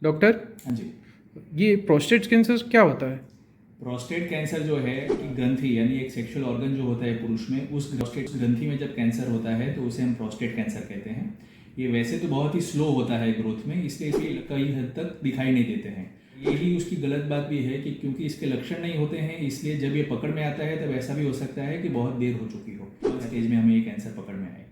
Doctor, हाँ जी। ये prostate cancer क्या होता है? प्रोस्टेट कैंसर जो है कि ग्रंथि यानी एक सेक्सुअल ऑर्गन जो होता है पुरुष में, उस प्रोस्टेट ग्रंथि में जब कैंसर होता है तो उसे हम प्रोस्टेट कैंसर कहते हैं। ये वैसे तो बहुत ही स्लो होता है ग्रोथ में, इसलिए इसे कई हद तक दिखाई नहीं देते हैं। यही उसकी गलत बात भी है कि क्योंकि इसके लक्षण नहीं होते हैं, इसलिए जब ये पकड़ में आता है तब ऐसा भी हो सकता है कि बहुत देर हो चुकी हो, स्टेज में हमें ये कैंसर पकड़ में आए।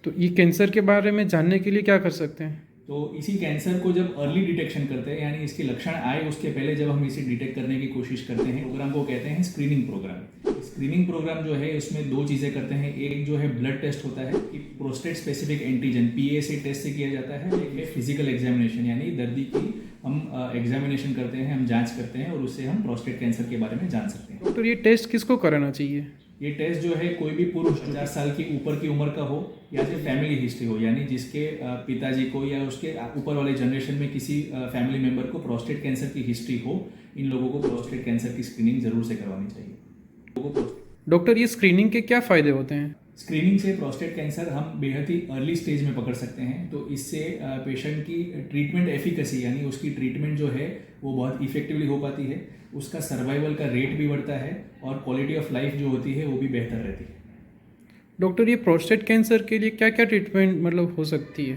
तो ये कैंसर के बारे में जानने के लिए क्या कर सकते हैं? तो इसी कैंसर को जब अर्ली डिटेक्शन करते हैं, यानी इसके लक्षण आए उसके पहले जब हम इसे डिटेक्ट करने की कोशिश करते हैं, प्रोग्राम को कहते हैं स्क्रीनिंग प्रोग्राम। स्क्रीनिंग प्रोग्राम जो है इसमें दो चीज़ें करते हैं। एक जो है ब्लड टेस्ट होता है कि prostate specific antigen PSA test से किया जाता है। एक है फिजिकल एग्जामिनेशन, यानी दर्दी की हम एग्जामिनेशन करते हैं, हम जांच करते हैं और उससे हम प्रोस्टेट कैंसर के बारे में जान सकते हैं। डॉक्टर, ये टेस्ट किसको कराना चाहिए? ये टेस्ट जो है कोई भी पुरुष 50 साल की ऊपर की उम्र का हो या फिर फैमिली हिस्ट्री हो, यानी जिसके पिताजी को या उसके ऊपर वाले जनरेशन में किसी फैमिली मेंबर को प्रोस्टेट कैंसर की हिस्ट्री हो, इन लोगों को प्रोस्टेट कैंसर की स्क्रीनिंग जरूर से करवानी चाहिए। डॉक्टर, ये स्क्रीनिंग के क्या फ़ायदे होते हैं? स्क्रीनिंग से प्रोस्टेट कैंसर हम बेहद ही अर्ली स्टेज में पकड़ सकते हैं, तो इससे पेशेंट की ट्रीटमेंट एफिकेसी यानी उसकी ट्रीटमेंट जो है वो बहुत इफेक्टिवली हो पाती है, उसका सर्वाइवल का रेट भी बढ़ता है और क्वालिटी ऑफ लाइफ जो होती है वो भी बेहतर रहती है। डॉक्टर, ये प्रोस्टेट कैंसर के लिए क्या क्या ट्रीटमेंट हो सकती है?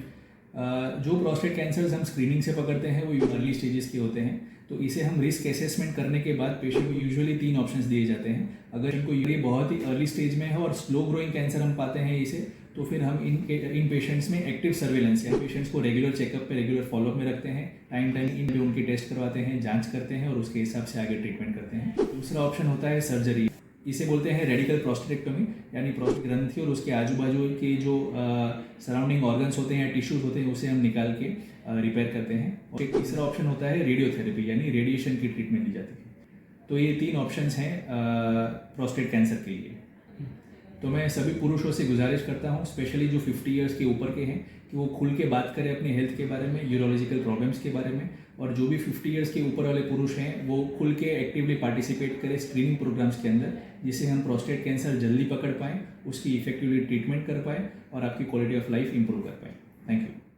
जो प्रोस्टेट कैंसर्स हम स्क्रीनिंग से पकड़ते हैं वो अर्ली स्टेजेस के होते हैं, तो इसे हम रिस्क असेसमेंट करने के बाद पेशेंट को यूजुअली 3 ऑप्शंस दिए जाते हैं। अगर इनको ये बहुत ही अर्ली स्टेज में है और स्लो ग्रोइंग कैंसर हम पाते हैं इसे, तो फिर हम इन पेशेंट्स में एक्टिव सर्वेलेंस या पेशेंट्स को रेगुलर चेकअप पे रेगुलर फॉलोअप में रखते हैं, टाइम इन पे उनकी टेस्ट करवाते हैं, जांच करते हैं और उसके हिसाब से आगे ट्रीटमेंट करते हैं। दूसरा ऑप्शन होता है सर्जरी, इसे बोलते हैं रेडिकल प्रोस्टेक्टोमी, यानी प्रोस्टेट ग्रंथि और उसके आजू बाजू के जो सराउंडिंग ऑर्गन्स होते हैं या टिश्यूज होते हैं उसे हम निकाल के रिपेयर करते हैं। और एक तीसरा ऑप्शन होता है रेडियोथेरेपी, यानी रेडिएशन की ट्रीटमेंट दी जाती है। तो ये 3 ऑप्शंस हैं प्रोस्टेट कैंसर के लिए। तो मैं सभी पुरुषों से गुजारिश करता हूँ, स्पेशली जो 50 ईयर्स के ऊपर के हैं, कि वो खुल के बात करें अपनी हेल्थ के बारे में, यूरोलॉजिकल प्रॉब्लम्स के बारे में। और जो भी 50 ईयर्स के ऊपर वाले पुरुष हैं वो खुल के एक्टिवली पार्टिसिपेट करें स्क्रीनिंग प्रोग्राम्स के अंदर, जिससे हम प्रोस्टेट कैंसर जल्दी पकड़ पाएँ, उसकी इफेक्टिवली ट्रीटमेंट कर पाएँ और आपकी क्वालिटी ऑफ लाइफ इंप्रूव कर पाएँ। Thank you.